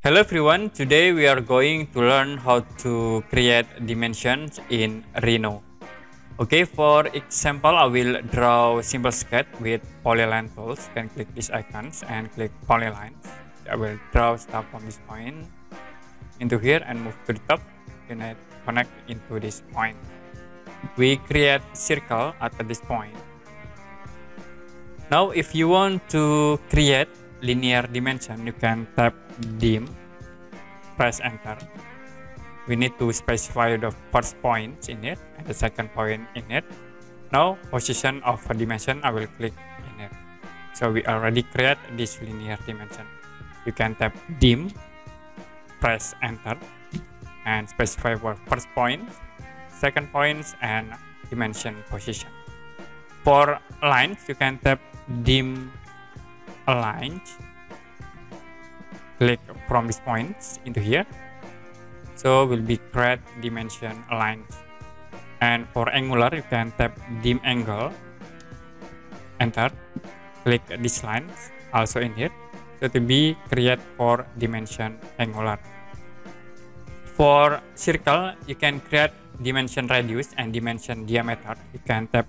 Hello everyone, today we are going to learn how to create dimensions in Rhino. Okay, for example, I will draw simple sketch with polyline tools. You can click these icons and click polylines. I will draw stuff from this point into here and move to the top. Connect into this point. We create circle at this point. Now, if you want to create linear dimension, you can tap dim, press enter. We need to specify the first point in it and the second point in it. Now, position of a dimension, I will click in it. So we already create this linear dimension. You can tap dim, press enter, and specify for first point, second points, and dimension position. For lines, you can tap dim align, click from these points into here, so will be create dimension align. And for angular, you can tap dim angle, enter, click these lines also in here, so to be create for dimension angular. For circle, you can create dimension radius and dimension diameter. You can tap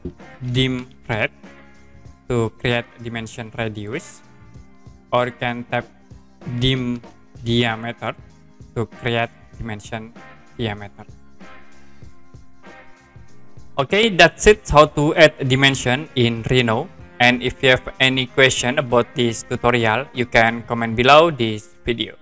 dim red to create dimension radius, or you can tap dim diameter to create dimension diameter. Okay, that's it, how to add dimension in Rhino. And if you have any question about this tutorial, you can comment below this video.